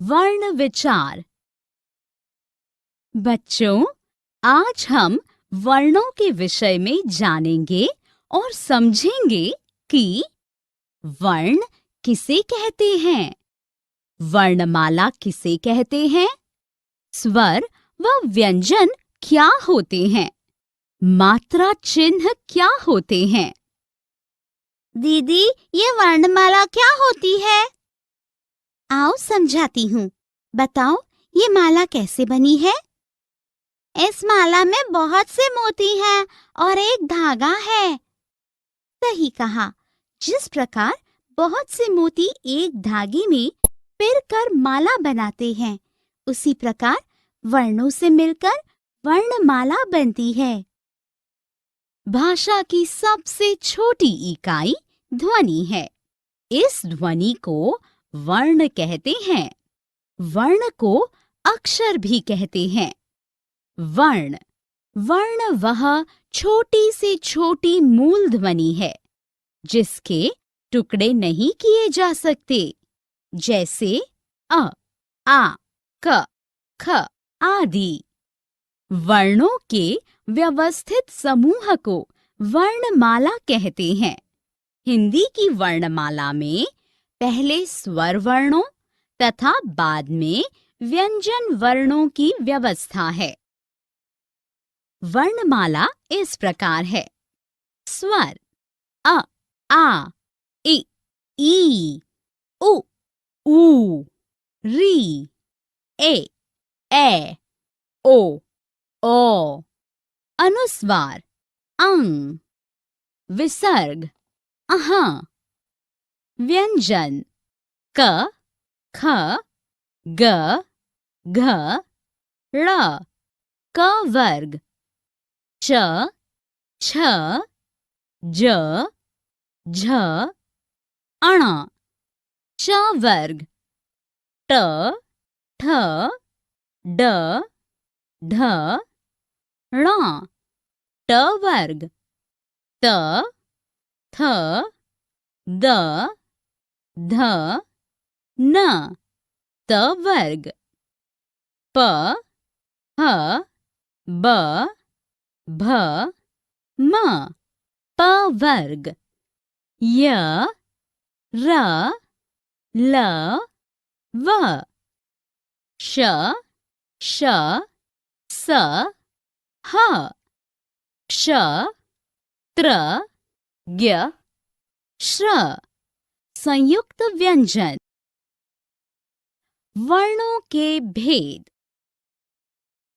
वर्ण विचार। बच्चों, आज हम वर्णों के विषय में जानेंगे और समझेंगे कि वर्ण किसे कहते हैं, वर्णमाला किसे कहते हैं, स्वर व व्यंजन क्या होते हैं, मात्रा चिन्ह क्या होते हैं। दीदी, ये वर्णमाला क्या होती है? आओ समझाती हूँ। बताओ, ये माला कैसे बनी है? इस माला में बहुत से मोती हैं और एक धागा है। सही कहा। जिस प्रकार बहुत से मोती एक धागे में पिर कर माला बनाते हैं, उसी प्रकार वर्णों से मिलकर वर्णमाला बनती है। भाषा की सबसे छोटी इकाई ध्वनि है। इस ध्वनि को वर्ण कहते हैं। वर्ण को अक्षर भी कहते हैं। वर्ण वह छोटी से छोटी मूल ध्वनि है जिसके टुकड़े नहीं किए जा सकते, जैसे अ, आ, क, ख आदि। वर्णों के व्यवस्थित समूह को वर्णमाला कहते हैं। हिंदी की वर्णमाला में पहले स्वर वर्णों तथा बाद में व्यंजन वर्णों की व्यवस्था है। वर्णमाला इस प्रकार है। स्वर अ, आ, इ, ई, उ, ऊ, री, ए, ओ, अनुस्वार अंग, विसर्ग अह, व्यंजन क, ख, ग, घ, ड़, क वर्ग, च, छ, ज, झ, अण, च वर्ग, ट, ठ, ड, ढ, ण, ट वर्ग, त, थ, द, ध, न, त वर्ग, प, ह, ब, भ, म, प वर्ग, य, र, ल, व, श, श, स, ह, क्ष, त्र, ज्ञ, श्र। संयुक्त व्यंजन। वर्णों के भेद।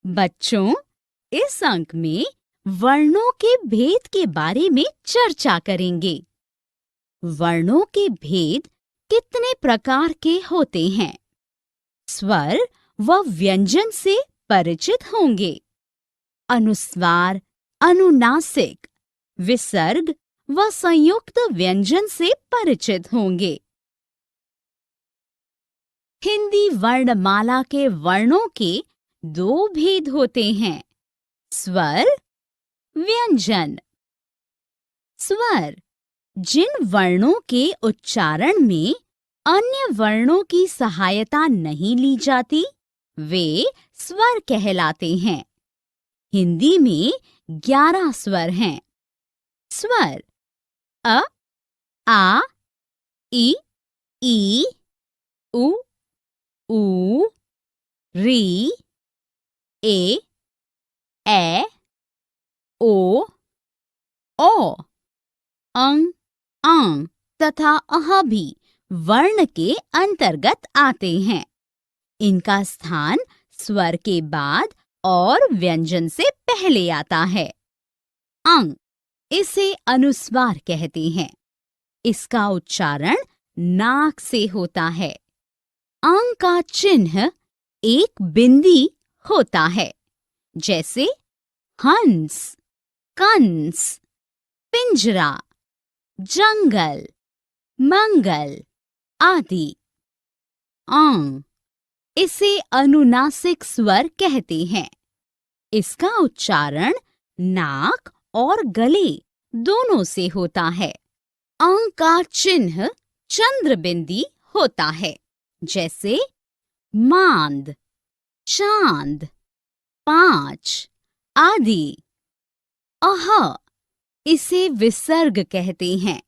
बच्चों, इस अंक में वर्णों के भेद के बारे में चर्चा करेंगे। वर्णों के भेद कितने प्रकार के होते हैं? स्वर व व्यंजन से परिचित होंगे। अनुस्वार, अनुनासिक, विसर्ग व संयुक्त व्यंजन से परिचित होंगे। हिंदी वर्णमाला के वर्णों के दो भेद होते हैं, स्वर, व्यंजन। स्वर जिन वर्णों के उच्चारण में अन्य वर्णों की सहायता नहीं ली जाती, वे स्वर कहलाते हैं। हिंदी में 11 स्वर हैं। स्वर अ, आ, इ, ई, उ, ऊ, री, ए, ओ, अंग, आंग तथा अह भी वर्ण के अंतर्गत आते हैं। इनका स्थान स्वर के बाद और व्यंजन से पहले आता है। अंग इसे अनुस्वार कहते हैं। इसका उच्चारण नाक से होता है। अंग का चिन्ह एक बिंदी होता है, जैसे हंस, कंस, पिंजरा, जंगल, मंगल आदि। अंग इसे अनुनासिक स्वर कहते हैं। इसका उच्चारण नाक और गले दोनों से होता है। अंग का चिन्ह चंद्र बिंदी होता है, जैसे मांद, चांद, 5 आदि। अह इसे विसर्ग कहते हैं।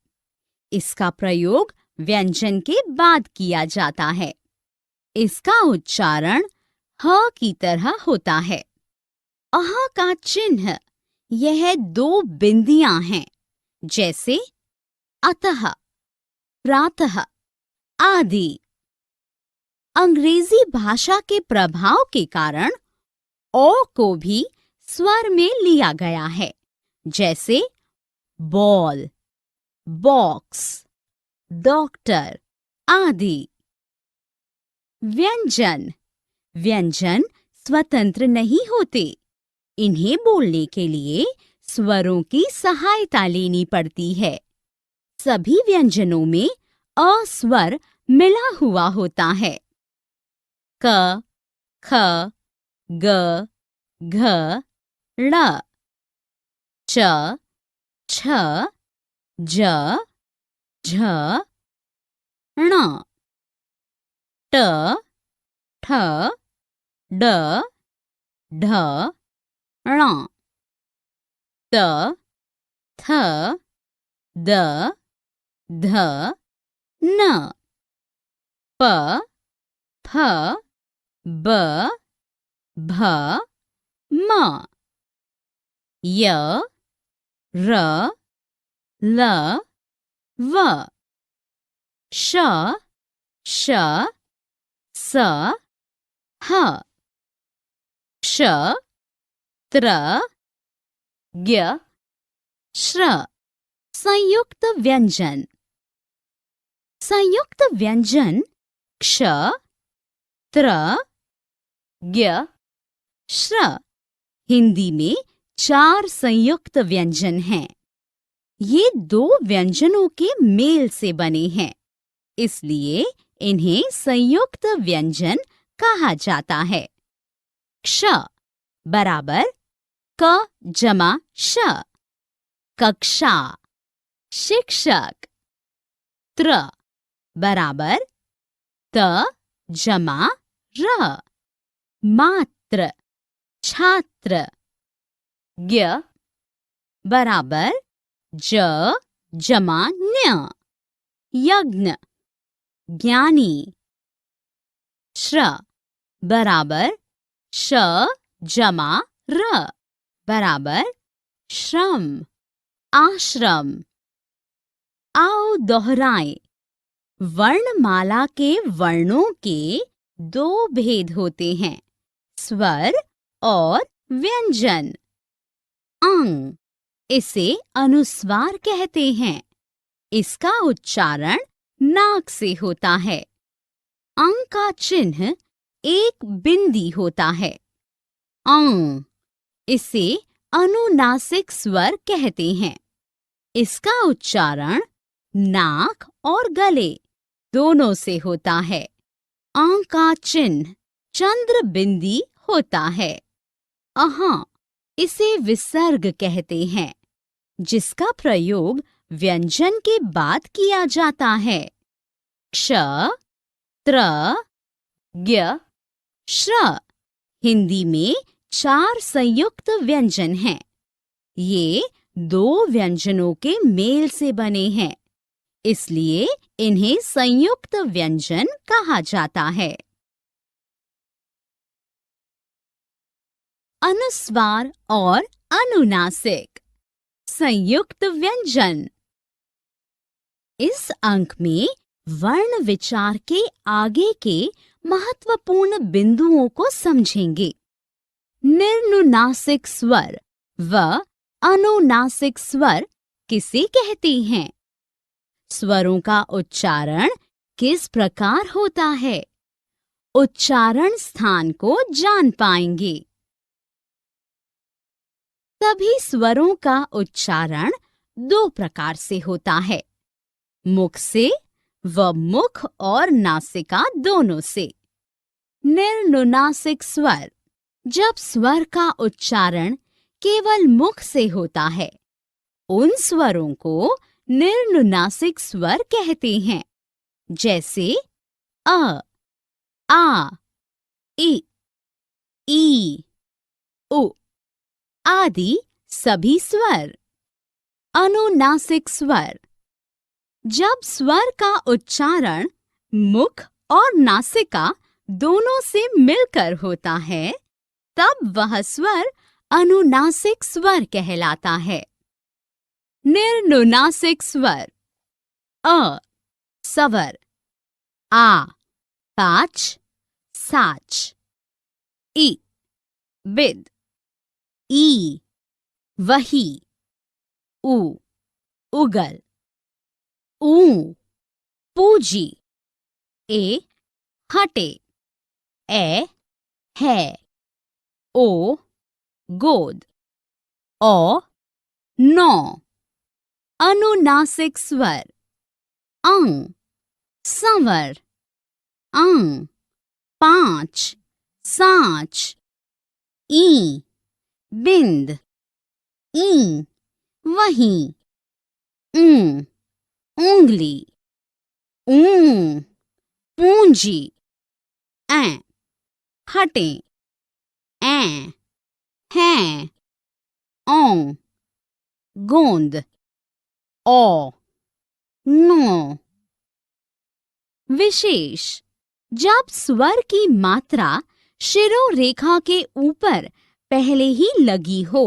इसका प्रयोग व्यंजन के बाद किया जाता है। इसका उच्चारण ह की तरह होता है। अह का चिन्ह यह 2 बिंदियां हैं, जैसे अतः, प्रातः आदि। अंग्रेजी भाषा के प्रभाव के कारण ओ को भी स्वर में लिया गया है, जैसे बॉल, बॉक्स, डॉक्टर आदि। व्यंजन व्यंजन स्वतंत्र नहीं होते। इन्हें बोलने के लिए स्वरों की सहायता लेनी पड़ती है। सभी व्यंजनों में अ स्वर मिला हुआ होता है। क, ख, ग, घ, ड़, च, छ, ज, झ, ण, ट, ठ, ड, ढ, ण, त, थ, द, ध, न, प, फ, ब, भ, म, य, र, ल, व, श, श, स, ह, क्ष, त्र, ज्ञ, श्र। संयुक्त व्यंजन संयुक्त व्यंजन क्ष, त्र, ज्ञ, श्र हिंदी में 4 संयुक्त व्यंजन हैं। ये 2 व्यंजनों के मेल से बने हैं, इसलिए इन्हें संयुक्त व्यंजन कहा जाता है। क्ष बराबर क जमा श, कक्षा, शिक्षक। त्र बराबर त जमा र, मात्र, छात्र। ज्ञ बराबर ज जमा न्य, यज्ञ, ज्ञानी। श्र बराबर श जमा र बराबर श्रम, आश्रम। आओ दोहराएं। वर्णमाला के वर्णों के 2 भेद होते हैं, स्वर और व्यंजन। अंग इसे अनुस्वार कहते हैं। इसका उच्चारण नाक से होता है। अंग का चिन्ह एक बिंदी होता है। अंग इसे अनुनासिक स्वर कहते हैं। इसका उच्चारण नाक और गले दोनों से होता है। अंग का चिन्ह चंद्र बिंदी होता है। अह इसे विसर्ग कहते हैं, जिसका प्रयोग व्यंजन के बाद किया जाता है। क्ष, त्र, ज्ञ, श्र हिंदी में 4 संयुक्त व्यंजन हैं। ये 2 व्यंजनों के मेल से बने हैं, इसलिए इन्हें संयुक्त व्यंजन कहा जाता है। अनुस्वार और अनुनासिक संयुक्त व्यंजन। इस अंक में वर्ण विचार के आगे के महत्वपूर्ण बिंदुओं को समझेंगे। निर्नुनासिक स्वर व अनुनासिक स्वर किसे कहते हैं? स्वरों का उच्चारण किस प्रकार होता है? उच्चारण स्थान को जान पाएंगे। सभी स्वरों का उच्चारण 2 प्रकार से होता है, मुख से व मुख और नासिका दोनों से। निर्नुनासिक स्वर जब स्वर का उच्चारण केवल मुख से होता है, उन स्वरों को निर्नुनासिक स्वर कहते हैं, जैसे अ, आ, इ, ई, उ आदि सभी स्वर। अनुनासिक स्वर। जब स्वर का उच्चारण मुख और नासिका दोनों से मिलकर होता है, तब वह स्वर अनुनासिक स्वर कहलाता है। निर्नुनासिक स्वर। अ सवर, आ पाँच साच, इ बिद, ई वही, उ उगल, ऊ पूजी, ए हटे, ए है, ओ गोद, औ नौ। अनुनासिक स्वर। अंग संवर, अंग पाँच साँच, ई बिंद, ई वहीं, ऊं उंगली, ऊं पूंजी, ऐ हटे, ऐ हैं, औ गोंद, औ नो। विशेष। जब स्वर की मात्रा शिरोरेखा के ऊपर पहले ही लगी हो,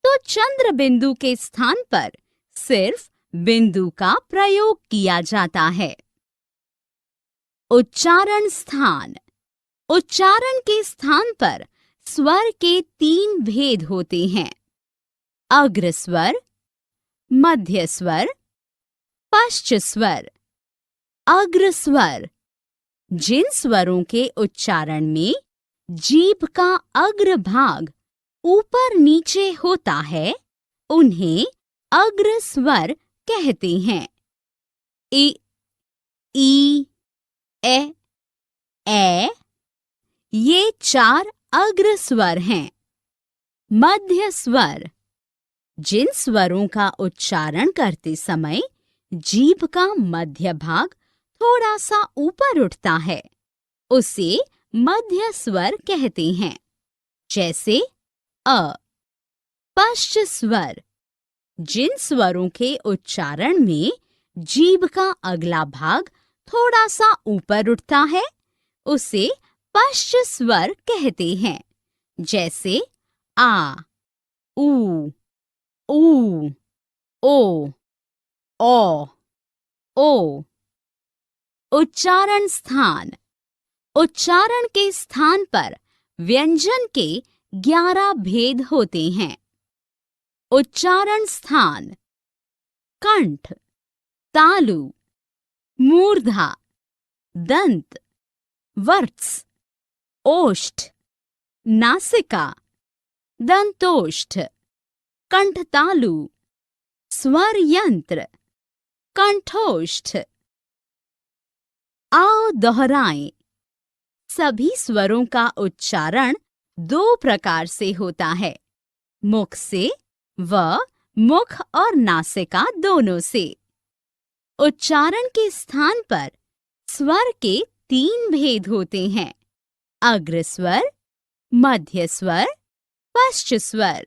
तो चंद्र बिंदु के स्थान पर सिर्फ बिंदु का प्रयोग किया जाता है। उच्चारण स्थान। उच्चारण के स्थान पर स्वर के 3 भेद होते हैं: अग्र स्वर, मध्य स्वर, पश्च स्वर। अग्र स्वर। जिन स्वरों के उच्चारण में जीभ का अग्र भाग ऊपर नीचे होता है, उन्हें अग्र स्वर कहते हैं। इ, ई, ए, ये 4 अग्र स्वर हैं। मध्य स्वर। जिन स्वरों का उच्चारण करते समय जीभ का मध्य भाग थोड़ा सा ऊपर उठता है, उसे मध्य स्वर कहते हैं, जैसे अ। पश्च स्वर। जिन स्वरों के उच्चारण में जीभ का अगला भाग थोड़ा सा ऊपर उठता है, उसे पश्च स्वर कहते हैं, जैसे आ, ऊ, ऊ, ओ, औ, ओ। उच्चारण स्थान। उच्चारण के स्थान पर व्यंजन के 11 भेद होते हैं। उच्चारण स्थान: कंठ, तालु, मूर्धा, दंत, वत्स, ओष्ठ, नासिका, दंतोष्ठ, कंठतालु, स्वर यंत्र, कंठोष्ठ। आओ दोहराएं। सभी स्वरों का उच्चारण 2 प्रकार से होता है: मुख से व मुख और नासिका दोनों से। उच्चारण के स्थान पर स्वर के 3 भेद होते हैं: अग्र स्वर, मध्य स्वर, पश्च स्वर।